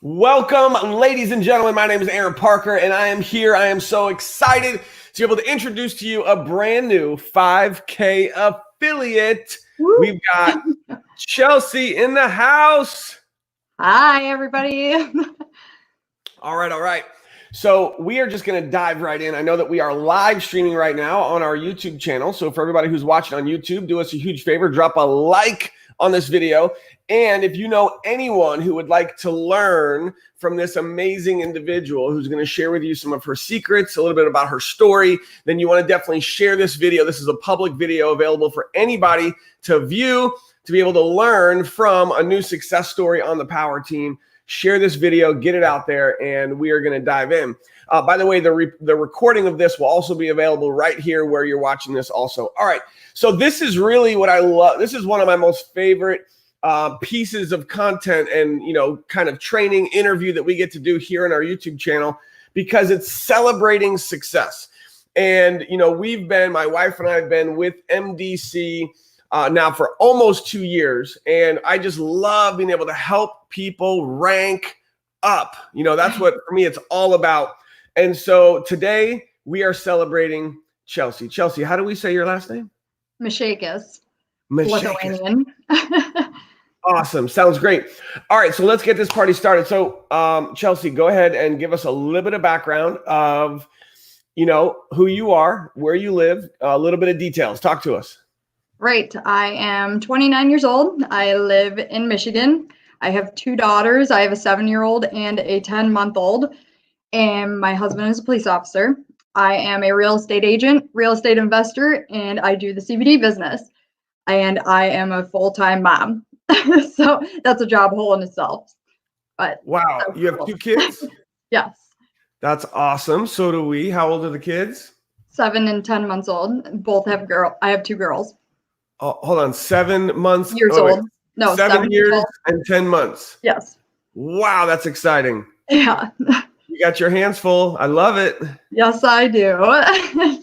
Welcome, ladies and gentlemen. My name is Aaron Parker, and I am here. I am so excited to be able to introduce to you a brand new 5K affiliate. Woo. We've got Chelsea in the house. Hi, everybody. All right. So we are just going to dive right in. I know that we are live streaming right now on our YouTube channel. So for everybody who's watching on YouTube, do us a huge favor, drop a like on this video. And if you know anyone who would like to learn from this amazing individual who's going to share with you some of her secrets, a little bit about her story, then you want to definitely share this video. This is a public video available for anybody to view, to be able to learn from a new success story on the Power Team. Share this video, get it out there, and we are going to dive in. By the way, the recording of this will also be available right here where you're watching this also. All right, so this is really what I love. This is one of my most favorite pieces of content and, kind of training interview that we get to do here on our YouTube channel, because it's celebrating success. And, my wife and I have been with MDC now for almost 2 years. And I just love being able to help people rank up. That's what, for me, it's all about. And so today we are celebrating Chelsea. Chelsea, how do we say your last name? Mishakis. Lithuanian. Awesome. Sounds great. All right. So let's get this party started. So Chelsea, go ahead and give us a little bit of background of, who you are, where you live, a little bit of details. Talk to us. Right. I am 29 years old. I live in Michigan. I have 2 daughters. I have a 7-year-old and a 10-month-old. And my husband is a police officer. I am a real estate agent, real estate investor, and I do the CBD business. And I am a full-time mom. So that's a job hole in itself. But wow, you have 2 kids? Yes. That's awesome. So do we. How old are the kids? 7 and 10 months old. Both have I have 2 girls. Oh, hold on. 7 months old. No, 7 years and 10 months. Yes. Wow, that's exciting. Yeah. You got your hands full. I love it. Yes, I do.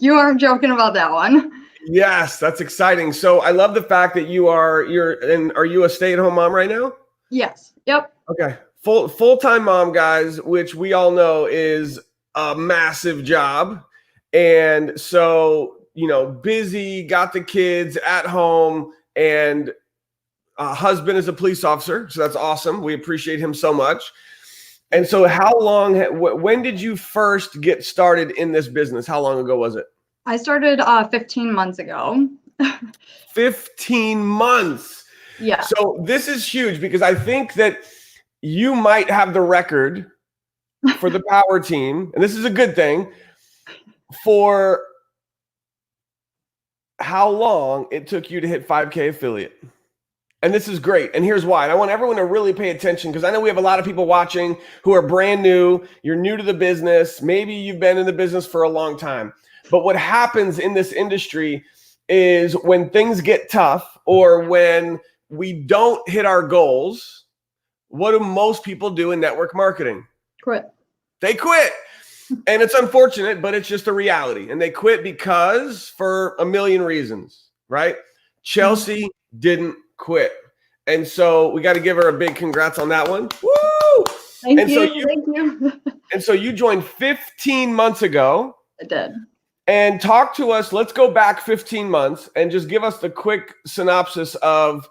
You aren't joking about that one. Yes, that's exciting. So I love the fact that are you a stay-at-home mom right now? Yes. Yep. Okay. Full-time mom, guys, which we all know is a massive job. And so, busy, got the kids at home, and husband is a police officer. So that's awesome. We appreciate him so much. And so when did you first get started in this business? How long ago was it? I started 15 months ago. 15 months. Yeah. So this is huge, because I think that you might have the record for the Power Team, and this is a good thing, for how long it took you to hit 5K affiliate. And this is great. And here's why. And I want everyone to really pay attention, because I know we have a lot of people watching who are brand new. You're new to the business. Maybe you've been in the business for a long time. But what happens in this industry is when things get tough, or when we don't hit our goals, what do most people do in network marketing? Quit. They quit. And it's unfortunate, but it's just a reality. And they quit because for a million reasons, right? Chelsea didn't quit. And so we got to give her a big congrats on that one. Woo! Thank you. And so you joined 15 months ago. I did. And talk to us. Let's go back 15 months and just give us the quick synopsis of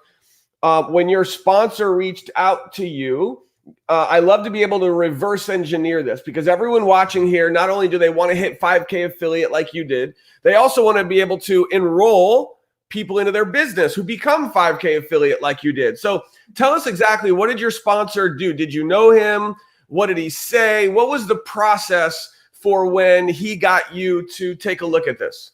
when your sponsor reached out to you. I love to be able to reverse engineer this, because everyone watching here, not only do they want to hit 5K affiliate like you did, they also want to be able to enroll people into their business who become 5K affiliate like you did. So tell us exactly, what did your sponsor do? Did you know him? What did he say? What was the process for when he got you to take a look at this?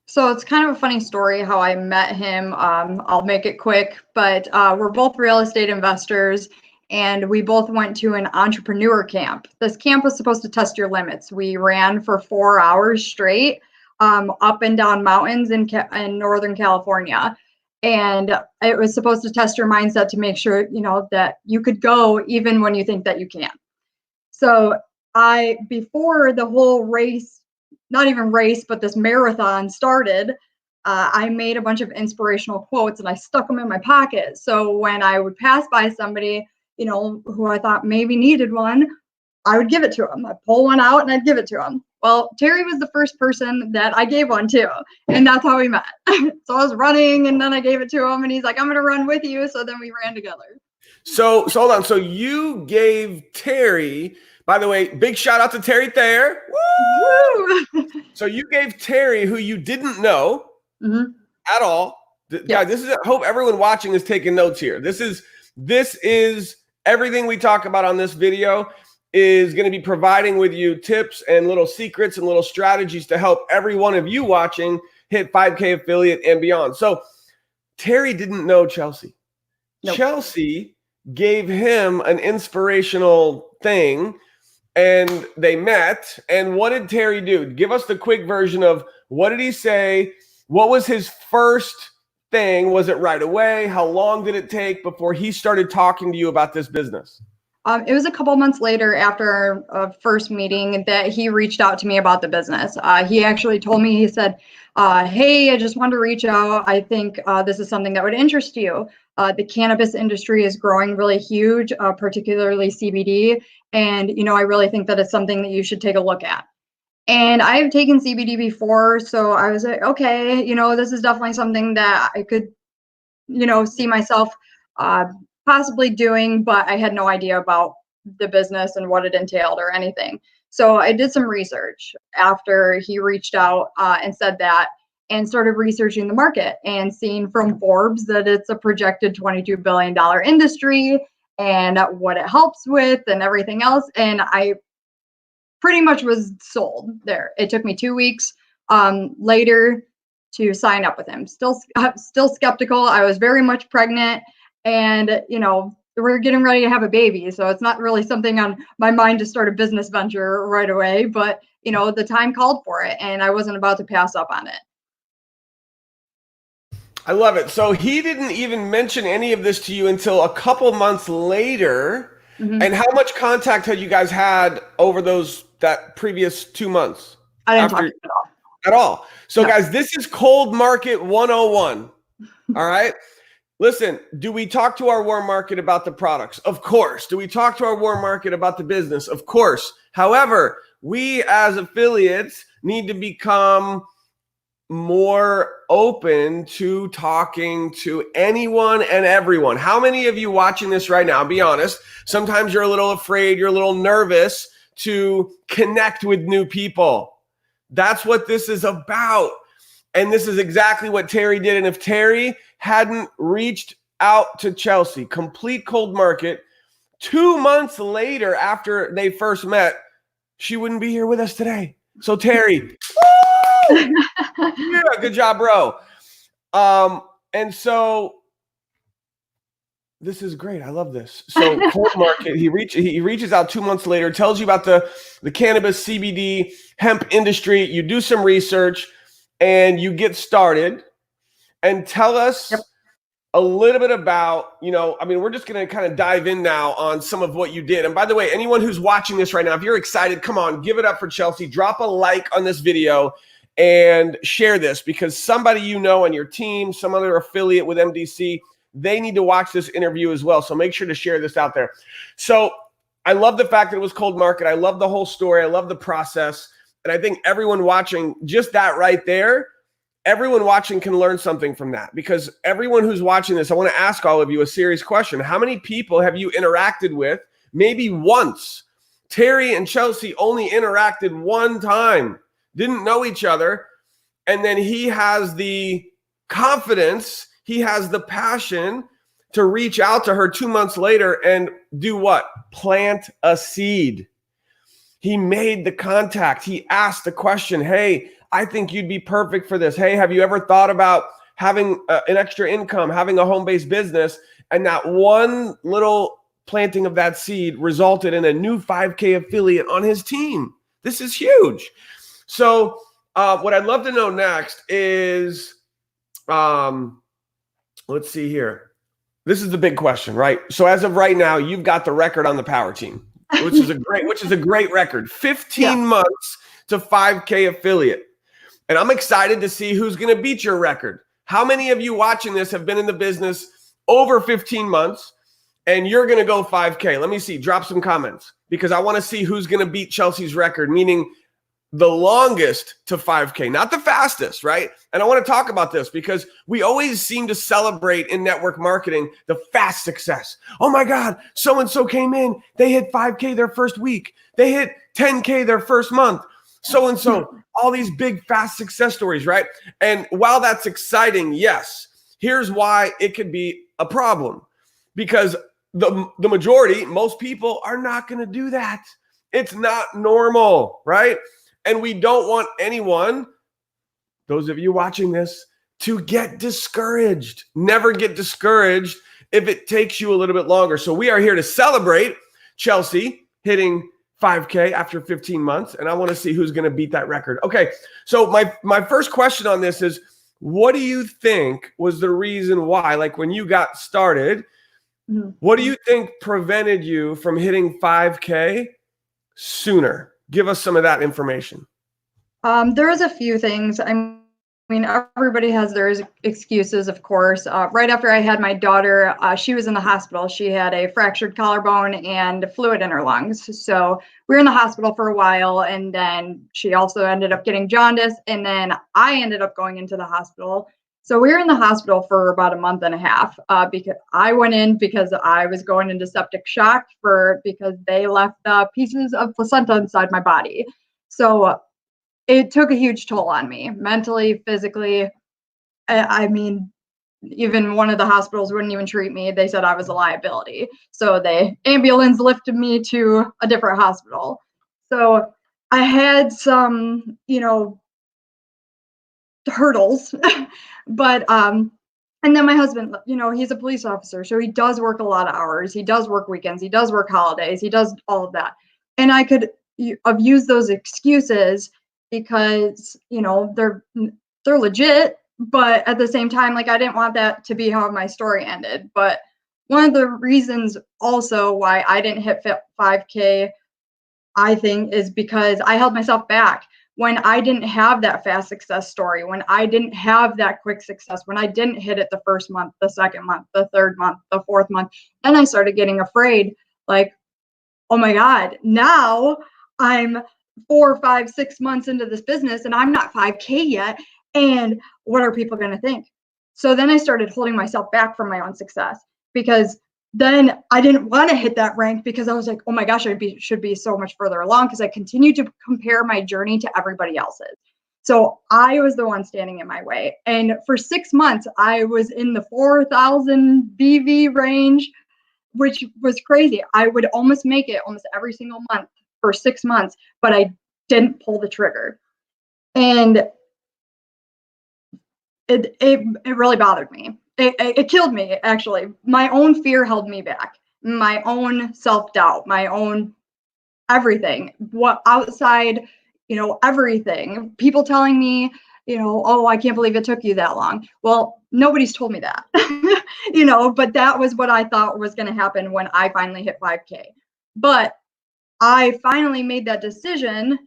So it's kind of a funny story how I met him. I'll make it quick, but we're both real estate investors, and we both went to an entrepreneur camp. This camp was supposed to test your limits. We ran for 4 hours straight, up and down mountains in Northern California. And it was supposed to test your mindset to make sure, that you could go even when you think that you can't. So before the whole race, not even race, but this marathon started, I made a bunch of inspirational quotes and I stuck them in my pocket. So when I would pass by somebody who I thought maybe needed one, I would give it to him. I'd pull one out and I'd give it to him. Well, Terry was the first person that I gave one to, and that's how we met. So I was running, and then I gave it to him, and he's like, I'm going to run with you. So then we ran together. So hold on. So you gave Terry, by the way, big shout out to Terry Thayer. Woo! So you gave Terry, who you didn't know at all. Guys, this is, I hope everyone watching is taking notes here. This is everything we talk about on this video is going to be providing with you tips and little secrets and little strategies to help every one of you watching hit 5K affiliate and beyond. So Terry didn't know Chelsea. Nope. Chelsea gave him an inspirational thing and they met. And what did Terry do? Give us the quick version of what did he say? What was his first thing? Was it right away? How long did it take before he started talking to you about this business? It was a couple months later after our first meeting that he reached out to me about the business. He actually told me, he said, hey, I just wanted to reach out. I think this is something that would interest you. The cannabis industry is growing really huge, particularly CBD. And, I really think that it's something that you should take a look at. And I have taken CBD before. So I was like, okay, this is definitely something that I could, see myself possibly doing, but I had no idea about the business and what it entailed or anything. So I did some research after he reached out and said that, and started researching the market and seeing from Forbes that it's a projected $22 billion industry and what it helps with and everything else. And I pretty much was sold there. It took me 2 weeks later to sign up with him. Still skeptical. I was very much pregnant. And, we're getting ready to have a baby. So it's not really something on my mind to start a business venture right away. But, the time called for it. And I wasn't about to pass up on it. I love it. So he didn't even mention any of this to you until a couple months later. And how much contact had you guys had over that previous 2 months? I didn't talk to him at all. So guys, this is cold market 101. All right. Listen, do we talk to our warm market about the products? Of course. Do we talk to our warm market about the business? Of course. However, we as affiliates need to become more open to talking to anyone and everyone. How many of you watching this right now, be honest, sometimes you're a little afraid, you're a little nervous to connect with new people. That's what this is about. And this is exactly what Terry did. And if Terry hadn't reached out to Chelsea, complete cold market, 2 months later after they first met, she wouldn't be here with us today. So Terry, yeah, good job, bro. And so this is great. I love this. So cold market, he reaches out 2 months later, tells you about the cannabis, CBD, hemp industry. You do some research and you get started. And tell us a little bit about, we're just going to kind of dive in now on some of what you did. And by the way, anyone who's watching this right now, if you're excited, come on, give it up for Chelsea. Drop a like on this video and share this, because somebody on your team, some other affiliate with MDC, they need to watch this interview as well. So make sure to share this out there. So I love the fact that it was cold market. I love the whole story. I love the process. And I think everyone watching, just that right there, everyone watching can learn something from that, because everyone who's watching this, I want to ask all of you a serious question. How many people have you interacted with maybe once? Terry and Chelsea only interacted one time, didn't know each other. And then he has the confidence, he has the passion to reach out to her 2 months later and do what? Plant a seed. He made the contact. He asked the question, hey, I think you'd be perfect for this. Hey, have you ever thought about having an extra income, having a home-based business? And that one little planting of that seed resulted in a new 5K affiliate on his team. This is huge. So what I'd love to know next is, let's see here. This is the big question, right? So as of right now, you've got the record on the power team, which is a great record. 15 months to 5K affiliate. And I'm excited to see who's going to beat your record. How many of you watching this have been in the business over 15 months? and you're going to go 5K. Let me see. Drop some comments because I want to see who's going to beat Chelsea's record, meaning the longest to 5K, not the fastest, right? And I want to talk about this because we always seem to celebrate in network marketing the fast success. Oh my God, so-and-so came in. They hit 5K their first week. They hit 10K their first month. So-and-so, all these big fast success stories, right? And while that's exciting, yes, here's why it could be a problem. Because the majority, most people are not going to do that. It's not normal, right? And we don't want anyone, those of you watching this, to get discouraged. Never get discouraged if it takes you a little bit longer. So we are here to celebrate Chelsea hitting 5K after 15 months, and I want to see who's going to beat that record. Okay, so my first question on this is, what do you think was the reason why, like when you got started, what do you think prevented you from hitting 5K sooner? Give us some of that information. There was a few things. I mean, everybody has their excuses, of course. Right after I had my daughter, she was in the hospital. She had a fractured collarbone and fluid in her lungs. So we were in the hospital for a while, and then she also ended up getting jaundice, and then I ended up going into the hospital. So we were in the hospital for about a month and a half because I went in because I was going into septic shock because they left pieces of placenta inside my body. So it took a huge toll on me, mentally, physically. I mean, even one of the hospitals wouldn't even treat me. They said I was a liability. So the ambulance lifted me to a different hospital. So I had some, hurdles, but and then my husband, he's a police officer, so he does work a lot of hours. He does work weekends. He does work holidays. He does all of that. And I could have used those excuses because, they're legit, but at the same time, like, I didn't want that to be how my story ended. But one of the reasons also why I didn't hit 5K, I think, is because I held myself back. When I didn't have that fast success story, when I didn't have that quick success, when I didn't hit it the first month, the second month, the third month, the fourth month, then I started getting afraid, like, oh my God, now I'm 4, 5, 6 months into this business and I'm not 5K yet. And what are people going to think? So then I started holding myself back from my own success, because then I didn't want to hit that rank, because I was like, oh my gosh, should be so much further along, because I continued to compare my journey to everybody else's. So I was the one standing in my way. And for 6 months, I was in the 4,000 BV range, which was crazy. I would almost make it almost every single month for 6 months, but I didn't pull the trigger. And it really bothered me. It killed me, actually. My own fear held me back. My own self-doubt, my own everything. What outside, everything. People telling me, oh, I can't believe it took you that long. Well, nobody's told me that. But that was what I thought was going to happen when I finally hit 5K. But I finally made that decision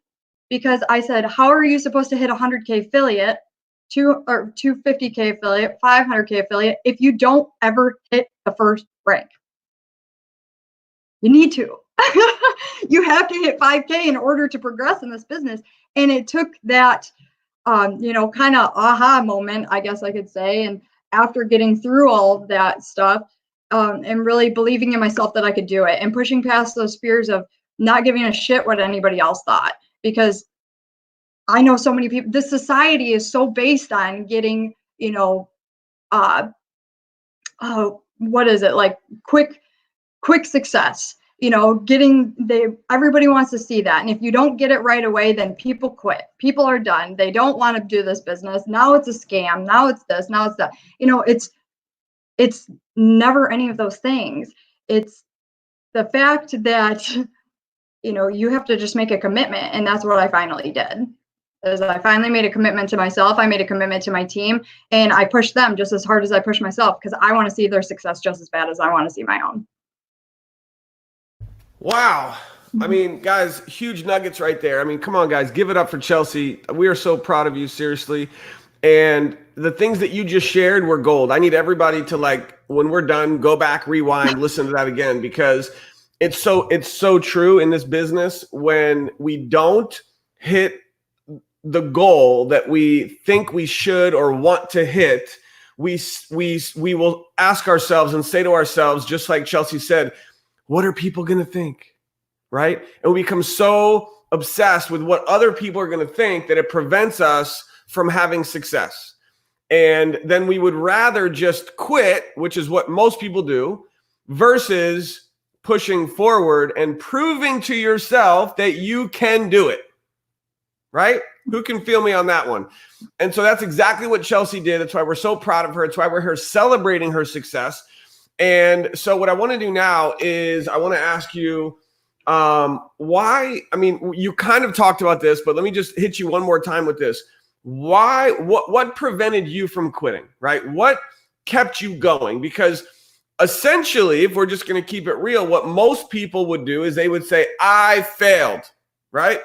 because I said, how are you supposed to hit 100K affiliate, 250K affiliate, 500K affiliate if you don't ever hit the first rank? You need to. You have to hit 5K in order to progress in this business. And it took that, kind of aha moment, I guess I could say. And after getting through all of that stuff, and really believing in myself that I could do it, and pushing past those fears of not giving a shit what anybody else thought, because I know so many people, this society is so based on getting, what is it, like quick success, everybody wants to see that. And if you don't get it right away, then people quit. People are done. They don't want to do this business. Now it's a scam. Now it's this, now it's that. It's never any of those things. It's the fact that, you have to just make a commitment. And that's what I finally did. Is I finally made a commitment to myself. I made a commitment to my team, and I pushed them just as hard as I push myself, because I want to see their success just as bad as I want to see my own. Wow. I mean, guys, huge nuggets right there. I mean, come on, guys, give it up for Chelsea. We are so proud of you, seriously. And the things that you just shared were gold. I need everybody to, like, when we're done, go back, rewind, listen to that again, because it's so true in this business. When we don't hit the goal that we think we should or want to hit, we will ask ourselves and say to ourselves, just like Chelsea said, what are people going to think? Right? And we become so obsessed with what other people are going to think that it prevents us from having success. And then we would rather just quit, which is what most people do, versus pushing forward and proving to yourself that you can do it. Right? Who can feel me on that one? And so that's exactly what Chelsea did. That's why we're so proud of her. It's why we're here celebrating her success. And so what I want to do now is I want to ask you, why? I mean, you kind of talked about this, but let me just hit you one more time with this. Why? What prevented you from quitting? Right? What kept you going? Because essentially, if we're just going to keep it real, what most people would do is they would say, I failed. Right?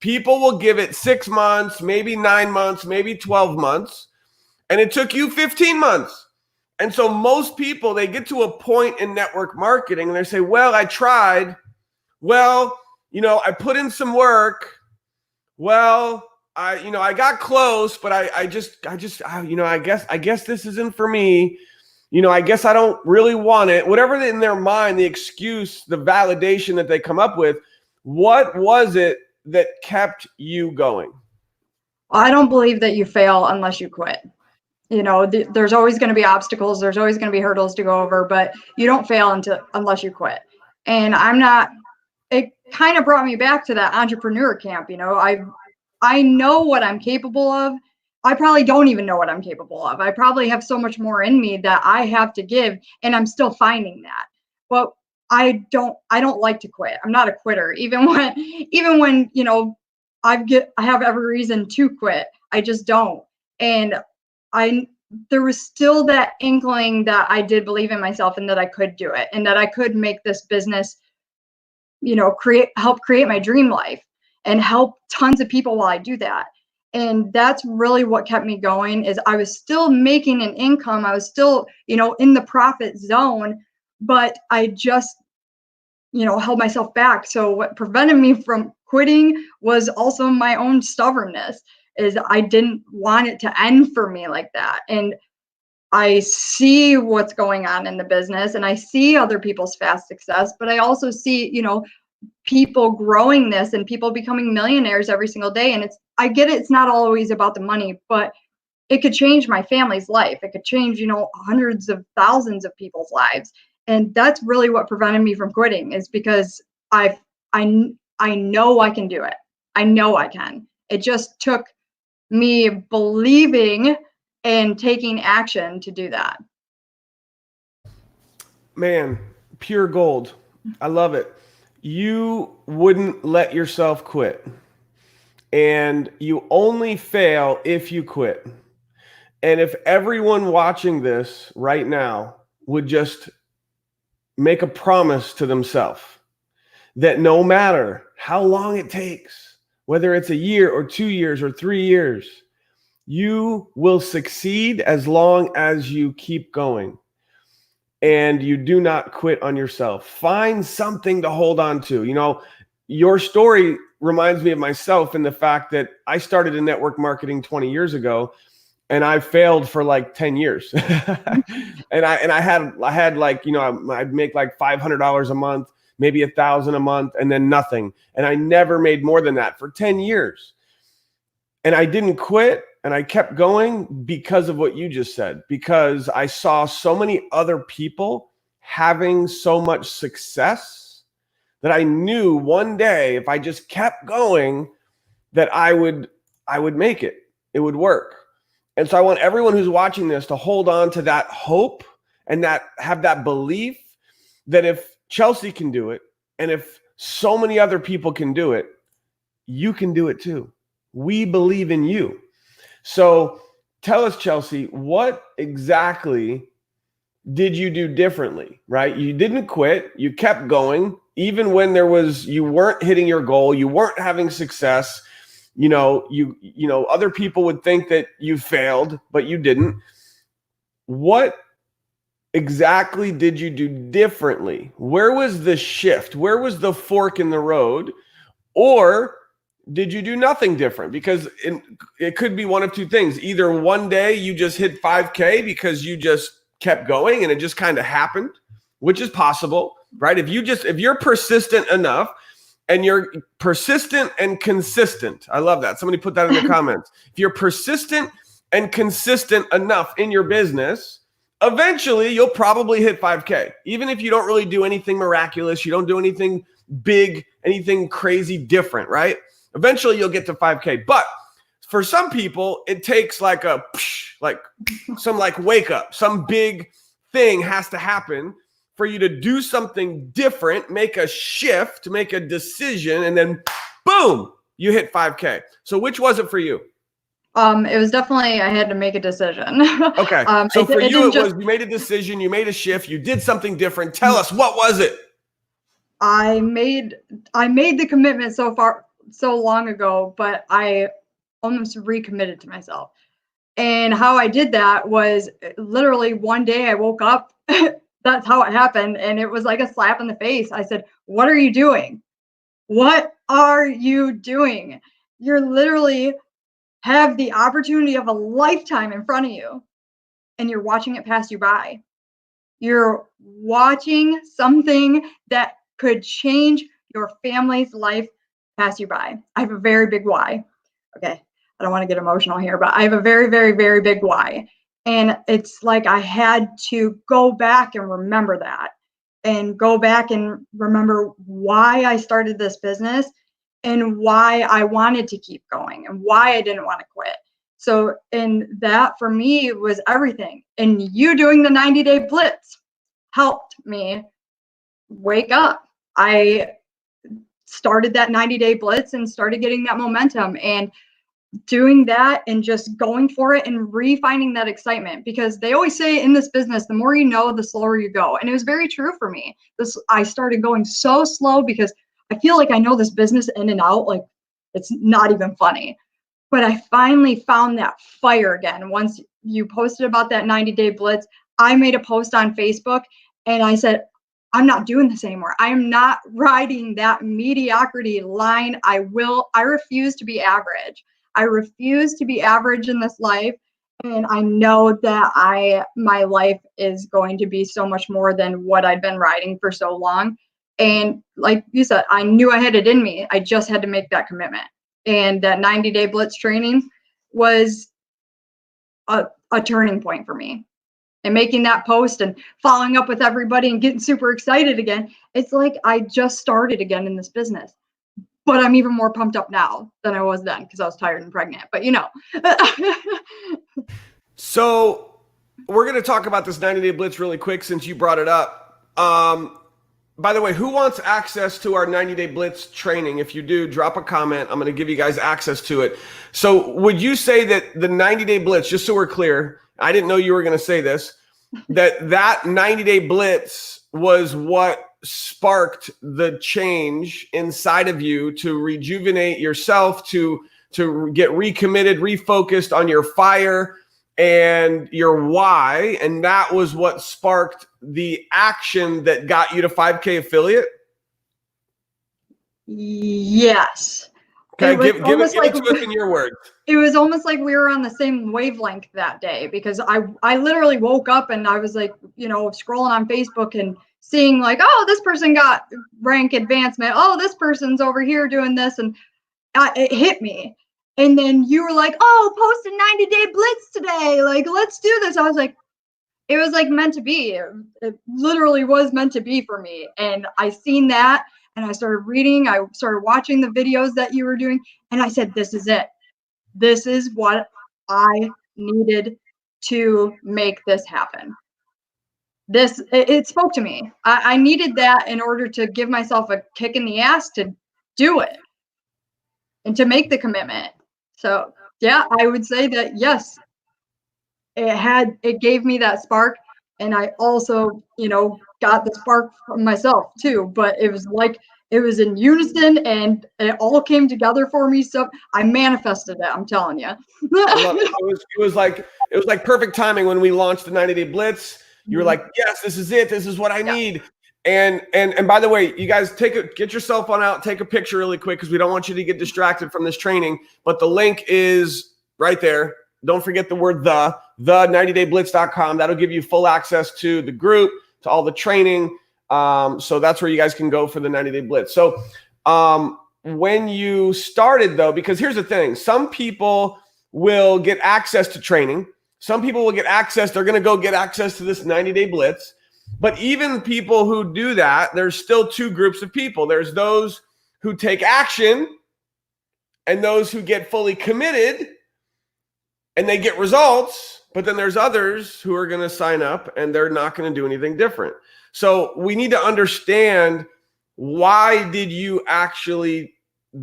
People will give it 6 months, maybe 9 months, maybe 12 months, and it took you 15 months. And so most people, they get to a point in network marketing and they say, well, I tried. Well, I put in some work. Well, I got close, but I guess this isn't for me. I guess I don't really want it. Whatever in their mind, the excuse, the validation that they come up with, what was it that kept you going? I don't believe that you fail unless you quit. There's always going to be obstacles. There's always going to be hurdles to go over, but you don't fail unless you quit. And it kind of brought me back to that entrepreneur camp. I know what I'm capable of. I probably don't even know what I'm capable of. I probably have so much more in me that I have to give, and I'm still finding that. But I don't like to quit. I'm not a quitter. Even when I have every reason to quit, I just don't. And there was still that inkling that I did believe in myself and that I could do it and that I could make this business, help create my dream life and help tons of people while I do that. And that's really what kept me going. Is I was still making an income. I was still, in the profit zone, but I just, held myself back. So what prevented me from quitting was also my own stubbornness. Is I didn't want it to end for me like that. And I see what's going on in the business and I see other people's fast success, but I also see, people growing this and people becoming millionaires every single day. And I get it. It's not always about the money, but it could change my family's life. It could change, hundreds of thousands of people's lives. And that's really what prevented me from quitting, is because I know I can do it. I know I can. It just took me believing and taking action to do that. Man, pure gold. I love it. You wouldn't let yourself quit. And you only fail if you quit. And if everyone watching this right now would just make a promise to themselves that no matter how long it takes, whether it's a year or 2 years or 3 years, you will succeed as long as you keep going and you do not quit on yourself. Find something to hold on to. Your story reminds me of myself in the fact that I started in network marketing 20 years ago and I failed for like 10 years. and I had like, I'd make like $500 a month, maybe $1,000 a month, and then nothing. And I never made more than that for 10 years. And I didn't quit. And I kept going because of what you just said, because I saw so many other people having so much success that I knew one day if I just kept going that I would make it. It would work. And so I want everyone who's watching this to hold on to that hope and have that belief that if Chelsea can do it and if so many other people can do it, you can do it too. We believe in you. So tell us, Chelsea, what exactly did you do differently, right? You didn't quit. You kept going, even when you weren't hitting your goal, you weren't having success. other people would think that you failed, but you didn't. What exactly did you do differently? Where was the shift? Where was the fork in the road? Or did you do nothing different? Because it could be one of two things. Either one day you just hit 5K because you just kept going and it just kind of happened, which is possible, right? If you're persistent enough, and you're persistent and consistent. I love that. Somebody put that in the comments. If you're persistent and consistent enough in your business, eventually you'll probably hit 5K. Even if you don't really do anything miraculous, you don't do anything big, anything crazy different, right? Eventually you'll get to 5K. But for some people, it takes like some wake up. Some big thing has to happen for you to do something different, make a shift, make a decision, and then boom, you hit 5K. So which was it for you? It was definitely, I had to make a decision. Okay. So for you, it was, you made a decision, you made a shift, you did something different. Tell us, what was it? I made the commitment so long ago, but I almost recommitted to myself. And how I did that was literally one day I woke up. That's how it happened. And it was like a slap in the face. I said, what are you doing? What are you doing? You're literally have the opportunity of a lifetime in front of you, and you're watching it pass you by. You're watching something that could change your family's life pass you by. I have a very big why. Okay, I don't want to get emotional here, but I have a very, very, very big why. And it's like I had to go back and remember that, and go back and remember why I started this business and why I wanted to keep going and why I didn't want to quit. So, and that for me was everything. And you doing the 90-day blitz helped me wake up. I started that 90-day blitz and started getting that momentum, and doing that and just going for it and refinding that excitement, because they always say in this business, the more you know, the slower you go. And it was very true for me. I started going so slow because I feel like I know this business in and out, like it's not even funny. But I finally found that fire again. Once you posted about that 90-day blitz, I made a post on Facebook and I said, I'm not doing this anymore. I am not riding that mediocrity line. I refuse to be average. I refuse to be average in this life. And I know that my life is going to be so much more than what I'd been riding for so long. And like you said, I knew I had it in me. I just had to make that commitment. And that 90-day blitz training was a turning point for me. And making that post and following up with everybody and getting super excited again. It's like I just started again in this business. But I'm even more pumped up now than I was then because I was tired and pregnant. But you know. So we're going to talk about this 90-day blitz really quick since you brought it up. By the way, who wants access to our 90-day blitz training? If you do, drop a comment. I'm going to give you guys access to it. So would you say that the 90-day blitz, just so we're clear, I didn't know you were going to say this, that 90-day blitz was what sparked the change inside of you to rejuvenate yourself, to get recommitted, refocused on your fire and your why, and that was what sparked the action that got you to 5K affiliate? Yes. Okay, give it to us in your words. It was almost like we were on the same wavelength that day, because I literally woke up and I was like, scrolling on Facebook and seeing like, oh, this person got rank advancement. Oh, this person's over here doing this. And it hit me. And then you were like, oh, post a 90-day blitz today. Like, let's do this. I was like, it was like meant to be. It literally was meant to be for me. And I seen that and I started reading. I started watching the videos that you were doing. And I said, this is it. This is what I needed to make this happen. It spoke to me. I needed that in order to give myself a kick in the ass to do it and to make the commitment. So yeah, I would say that yes, it gave me that spark. And I also, got the spark from myself too, but it was like it was in unison, and it all came together for me. So I manifested it. I'm telling you. I love it. It was like perfect timing when we launched the 90-day blitz. You were like, yes, this is it. This is what I need. And by the way, you guys get your cell phone out, take a picture really quick because we don't want you to get distracted from this training. But the link is right there. Don't forget the word the 90dayblitz.com. That'll give you full access to the group, to all the training. So that's where you guys can go for the 90-day blitz. So when you started though, because here's the thing, some people will get access to training. Some people will get access. They're going to go get access to this 90-day blitz. But even people who do that, there's still two groups of people. There's those who take action and those who get fully committed and they get results. But then there's others who are going to sign up and they're not going to do anything different. So we need to understand, why did you actually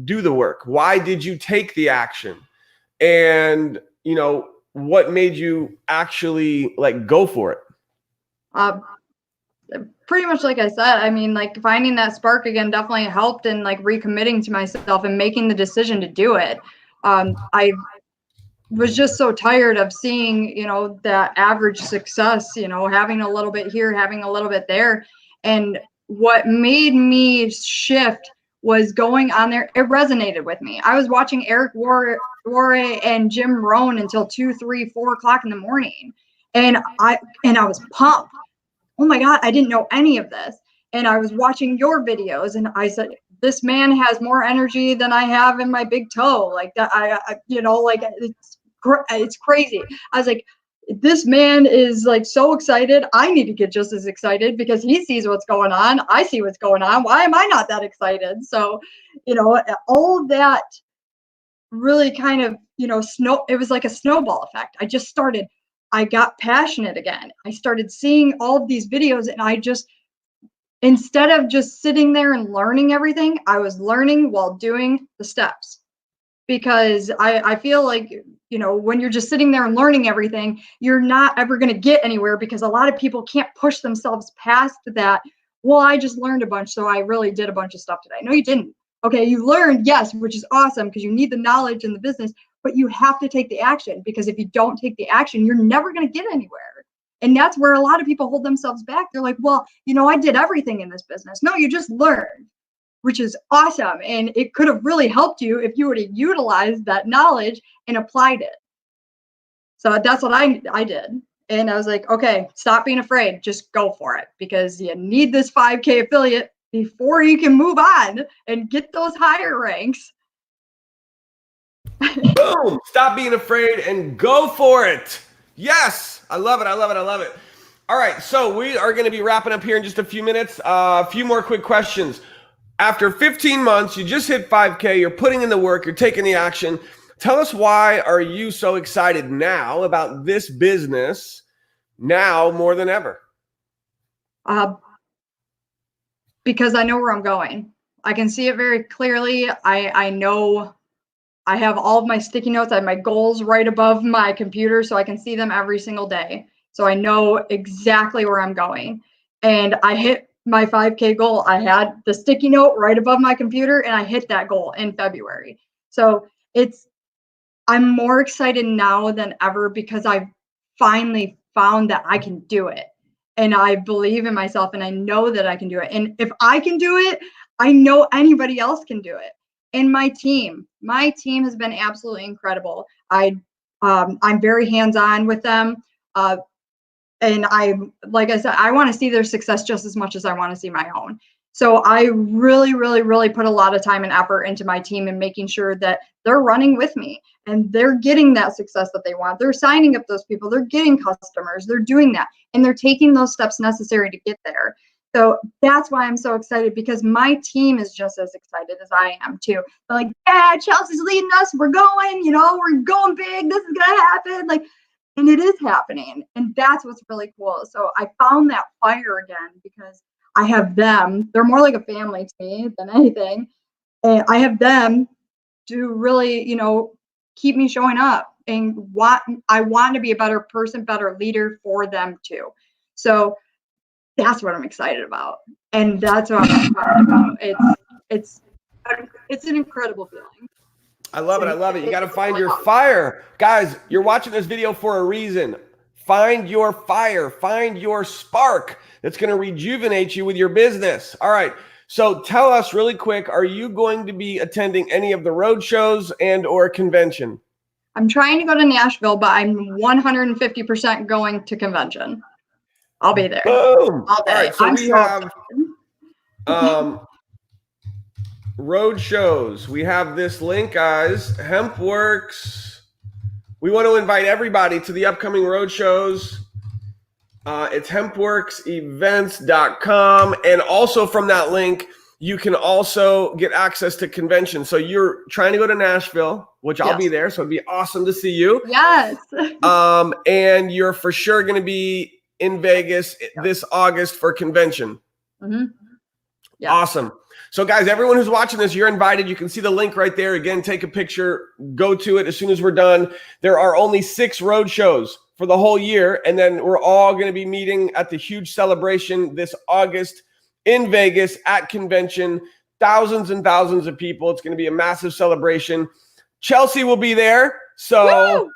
do the work? Why did you take the action? And, what made you actually go for it? Pretty much like I said, I mean, finding that spark again definitely helped, and recommitting to myself and making the decision to do it. I was just so tired of seeing, that average success, having a little bit here, having a little bit there. And what made me shift was going on there. It resonated with me. I was watching Eric Worre and Jim Rohn until 2, 3, 4 o'clock in the morning. And I was pumped. Oh my God, I didn't know any of this. And I was watching your videos and I said, this man has more energy than I have in my big toe. Like that, it's crazy. I was like, this man is so excited. I need to get just as excited because he sees what's going on. I see what's going on. Why am I not that excited? So, all of that really kind of, it was like a snowball effect. I got passionate again. I started seeing all of these videos and I just, instead of just sitting there and learning everything, I was learning while doing the steps. Because I feel like, when you're just sitting there and learning everything, you're not ever going to get anywhere, because a lot of people can't push themselves past that. Well, I just learned a bunch, so I really did a bunch of stuff today. No, you didn't. Okay, you learned, yes, which is awesome because you need the knowledge in the business, but you have to take the action, because if you don't take the action, you're never going to get anywhere. And that's where a lot of people hold themselves back. They're like, well, I did everything in this business. No, you just learned, which is awesome. And it could have really helped you if you would have utilized that knowledge and applied it. So that's what I did. And I was like, okay, stop being afraid. Just go for it, because you need this 5K affiliate before you can move on and get those higher ranks. Boom! Stop being afraid and go for it. Yes, I love it. I love it. I love it. All right, so we are going to be wrapping up here in just a few minutes. A few more quick questions. After 15 months, you just hit 5K, you're putting in the work, you're taking the action. Tell us, why are you so excited now about this business now more than ever? Because I know where I'm going. I can see it very clearly. I know I have all of my sticky notes. I have my goals right above my computer, so I can see them every single day. So I know exactly where I'm going. And I hit my 5K goal. I had the sticky note right above my computer, and I hit that goal in February. So I'm more excited now than ever, because I've finally found that I can do it. And I believe in myself, and I know that I can do it. And if I can do it, I know anybody else can do it. And my team has been absolutely incredible. I'm very hands-on with them. And like I said, I want to see their success just as much as I want to see my own. So I really, really, really put a lot of time and effort into my team and making sure that they're running with me and they're getting that success that they want. They're signing up those people. They're getting customers. They're doing that. And they're taking those steps necessary to get there. So that's why I'm so excited, because my team is just as excited as I am too. They're like, yeah, Chelsea's leading us. We're going, we're going big. This is going to happen. And it is happening. And that's what's really cool. So I found that fire again, because I have them. They're more like a family to me than anything. And I have them to really, keep me showing up, and I want to be a better person, better leader for them too. So that's what I'm excited about. And that's what I'm excited about. it's an incredible feeling. I love it. I love it. You got to find your fire. Guys, you're watching this video for a reason. Find your fire. Find your spark that's going to rejuvenate you with your business. All right. So tell us really quick, are you going to be attending any of the road shows and or convention? I'm trying to go to Nashville, but I'm 150% going to convention. I'll be there. Boom. All day. All right. So we have road shows. We have this link, guys. HempWorks. We want to invite everybody to the upcoming road shows. It's hempworksevents.com. And also from that link, you can also get access to conventions. So you're trying to go to Nashville, which I'll be there. So it'd be awesome to see you. Yes. And you're for sure going to be in Vegas this August for convention. Mm-hmm. Yeah. Awesome. So guys, everyone who's watching this, you're invited. You can see the link right there. Again, take a picture, go to it as soon as we're done. There are only 6 road shows for the whole year. And then we're all going to be meeting at the huge celebration this August in Vegas at convention. Thousands and thousands of people. It's going to be a massive celebration. Chelsea will be there. So Woo!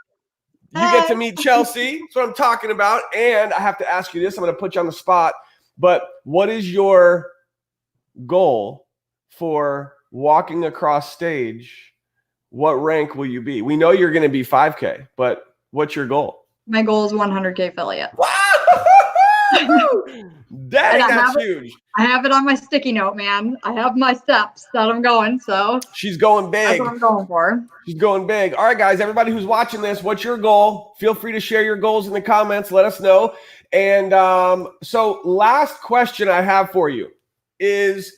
You get to meet Chelsea. That's what I'm talking about. And I have to ask you this. I'm going to put you on the spot. But what is your goal for walking across stage? What rank will you be? We know you're going to be 5K, but what's your goal? My goal is 100K affiliate. Wow! Dang, that's huge. I have it on my sticky note, man. I have my steps that I'm going. So she's going big. That's what I'm going for. She's going big. All right, guys, everybody who's watching this, what's your goal? Feel free to share your goals in the comments. Let us know. And so last question I have for you is,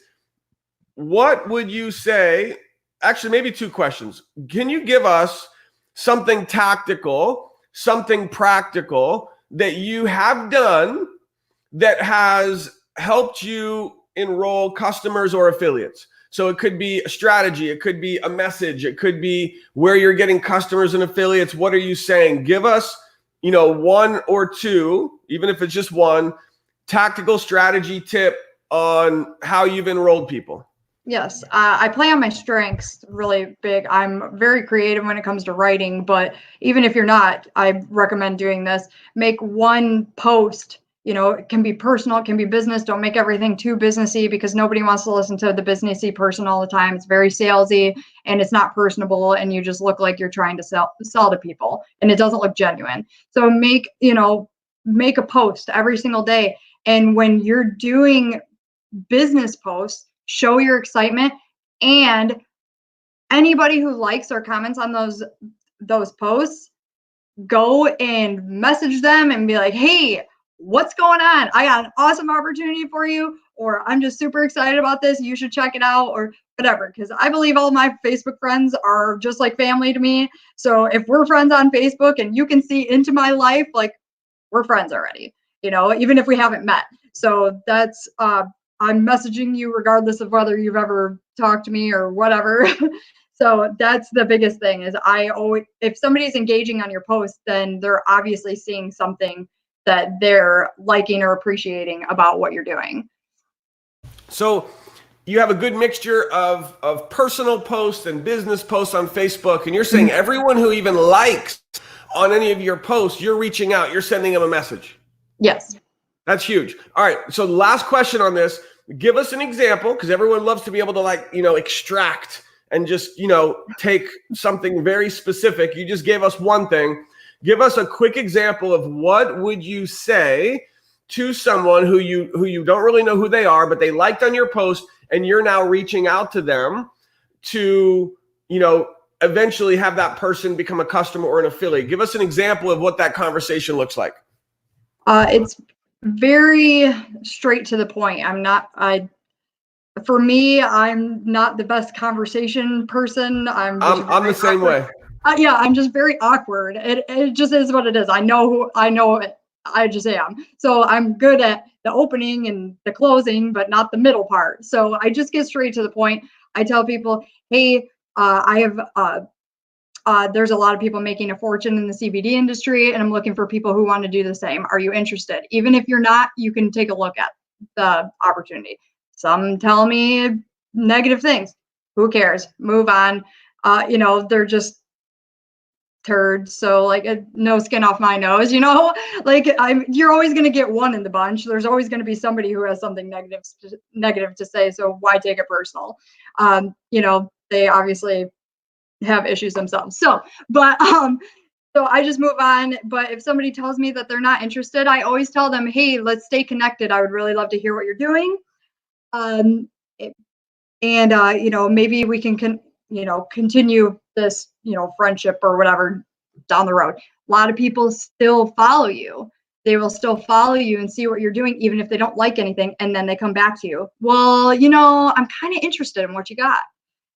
what would you say? Actually, maybe 2 questions. Can you give us something tactical, something practical that you have done that has helped you enroll customers or affiliates? So it could be a strategy, it could be a message, it could be where you're getting customers and affiliates. What are you saying? Give us, 1 or 2, even if it's just 1 tactical strategy tip on how you've enrolled people. Yes, I play on my strengths really big. I'm very creative when it comes to writing, but even if you're not, I recommend doing this. Make 1 post. It can be personal, it can be business. Don't make everything too businessy, because nobody wants to listen to the businessy person all the time. It's very salesy and it's not personable, and you just look like you're trying to sell to people, and it doesn't look genuine. So make a post every single day. And when you're doing business posts, show your excitement, and anybody who likes or comments on those posts, go and message them and be like, hey, what's going on? I got an awesome opportunity for you, or I'm just super excited about this. You should check it out, or whatever. Because I believe all my Facebook friends are just like family to me. So if we're friends on Facebook and you can see into my life, like, we're friends already, even if we haven't met. So that's, I'm messaging you regardless of whether you've ever talked to me or whatever. So that's the biggest thing, is if somebody's engaging on your post, then they're obviously seeing something that they're liking or appreciating about what you're doing. So you have a good mixture of personal posts and business posts on Facebook. And you're saying everyone who even likes on any of your posts, you're reaching out, you're sending them a message. Yes. That's huge. All right. So last question on this, give us an example, because everyone loves to be able to extract and just, take something very specific. You just gave us one thing. Give us a quick example of what would you say to someone who you don't really know who they are, but they liked on your post, and you're now reaching out to them to, eventually have that person become a customer or an affiliate. Give us an example of what that conversation looks like. It's very straight to the point. For me, I'm not the best conversation person. I'm the same way. Yeah, I'm just very awkward. It just is what it is. I know it. I just am. So I'm good at the opening and the closing, but not the middle part. So I just get straight to the point. I tell people, hey, there's a lot of people making a fortune in the CBD industry, and I'm looking for people who want to do the same. Are you interested? Even if you're not, you can take a look at the opportunity. Some tell me negative things. Who cares? Move on. You know, they're just turds, so like no skin off my nose, you know. Like you're always going to get one in the bunch. There's always going to be somebody who has something negative to say, so why take it personal? You know, they obviously have issues themselves. So I just move on. But if somebody tells me that they're not interested, I always tell them, hey, let's stay connected. I would really love to hear what you're doing. You know, maybe we can you know, continue this, you know, friendship or whatever down the road. A lot of people still follow you. They will still follow you and see what you're doing, even if they don't like anything. And then they come back to you. Well, you know, I'm kind of interested in what you got.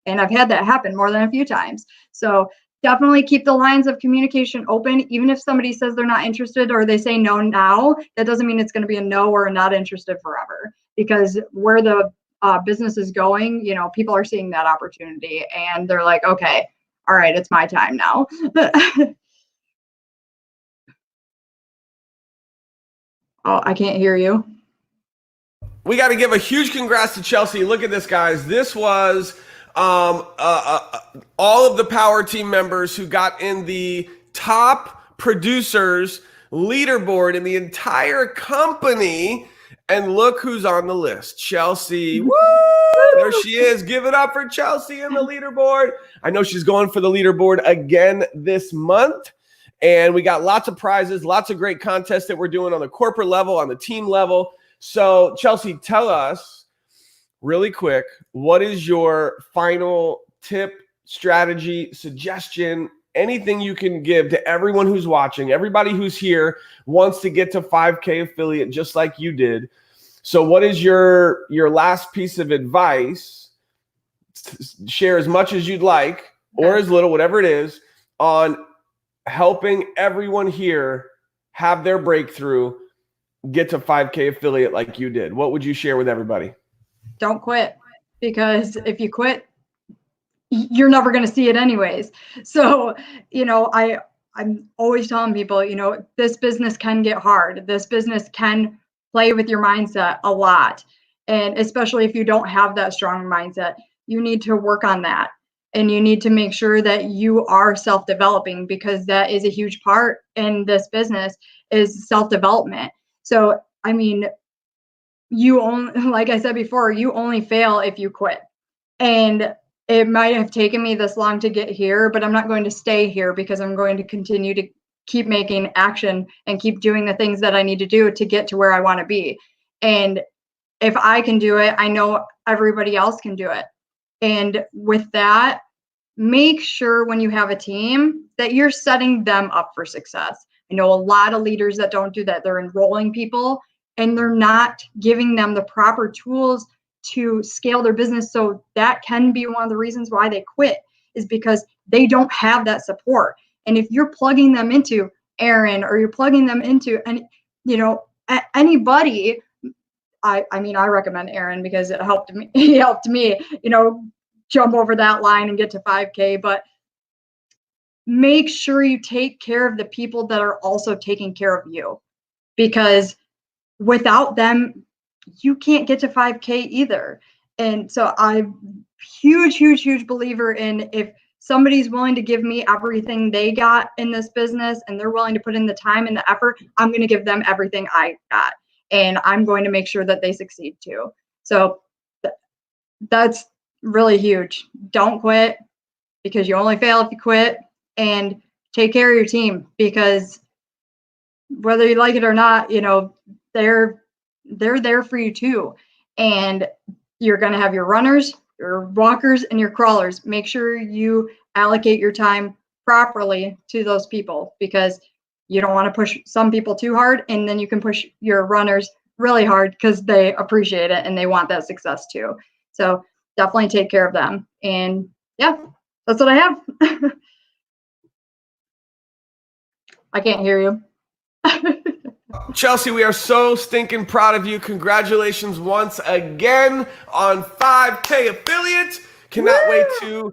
And I've had that happen more than a few times. So definitely keep the lines of communication open. Even if somebody says they're not interested or they say no now, that doesn't mean it's going to be a no or a not interested forever. Because where the business is going, you know, people are seeing that opportunity and they're like, okay, all right, it's my time now. Oh, I can't hear you. We got to give a huge congrats to Chelsea. Look at this, guys. This was all of the Power Team members who got in the top producers leaderboard in the entire company. And look who's on the list. Chelsea. Woo! There she is. Give it up for Chelsea in the leaderboard. I know she's going for the leaderboard again this month. And we got lots of prizes, lots of great contests that we're doing on the corporate level, on the team level. So, Chelsea, tell us really quick, what is your final tip, strategy, suggestion, anything you can give to everyone who's watching, everybody who's here wants to get to 5K affiliate just like you did. So what is your last piece of advice? Share as much as you'd like or as little, whatever it is, on helping everyone here have their breakthrough, get to 5K affiliate like you did. What would you share with everybody? Don't quit, because if you quit, you're never going to see it anyways. So, you know, I'm always telling people, you know, this business can get hard. This business can play with your mindset a lot. And especially if you don't have that strong mindset, you need to work on that. And you need to make sure that you are self-developing, because that is a huge part in this business, is self-development. So, I mean, you only, like I said before, you only fail if you quit. And it might have taken me this long to get here, but I'm not going to stay here, because I'm going to continue to keep making action and keep doing the things that I need to do to get to where I want to be. And if I can do it, I know everybody else can do it. And with that, make sure when you have a team that you're setting them up for success. I know a lot of leaders that don't do that. They're enrolling people and they're not giving them the proper tools to scale their business. So that can be one of the reasons why they quit, is because they don't have that support. And if you're plugging them into Aaron, or you're plugging them into, and you know, anybody, I mean, I recommend Aaron because it helped me. He helped me, you know, jump over that line and get to 5K. But make sure you take care of the people that are also taking care of you, because without them, you can't get to 5K either. And so I'm huge believer in, if somebody's willing to give me everything they got in this business and they're willing to put in the time and the effort, I'm going to give them everything I got. And I'm going to make sure that they succeed too. So that's really huge. Don't quit, because you only fail if you quit. And take care of your team, because whether you like it or not, you know, they're there for you too. And you're going to have your runners, your walkers, and your crawlers. Make sure you allocate your time properly to those people, because you don't want to push some people too hard, and then you can push your runners really hard because they appreciate it and they want that success too. So definitely take care of them. And yeah, that's what I have. I can't hear you. Chelsea, we are so stinking proud of you. Congratulations once again on 5K affiliate. Cannot wait to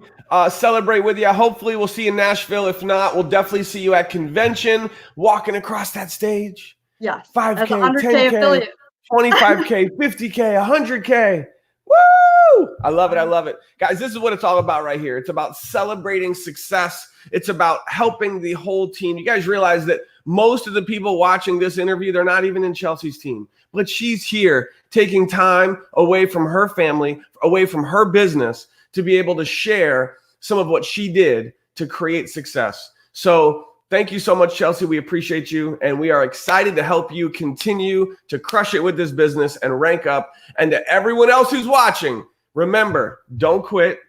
celebrate with you. Hopefully we'll see you in Nashville. If not, we'll definitely see you at convention, walking across that stage. Yes. 5K, 100K 10K, affiliate. 25K, 50K, 100K. Woo! Woo! I love it. I love it. Guys, this is what it's all about right here. It's about celebrating success. It's about helping the whole team. You guys realize that most of the people watching this interview, they're not even in Chelsea's team, but she's here taking time away from her family, away from her business to be able to share some of what she did to create success. So thank you so much, Chelsea. We appreciate you, and we are excited to help you continue to crush it with this business and rank up. And to everyone else who's watching, remember, don't quit,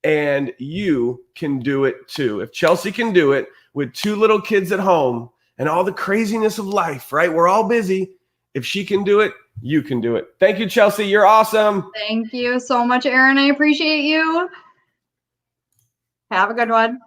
and you can do it too. If Chelsea can do it with 2 little kids at home and all the craziness of life, right? We're all busy. If she can do it, you can do it. Thank you, Chelsea. You're awesome. Thank you so much, Aaron. I appreciate you. Have a good one.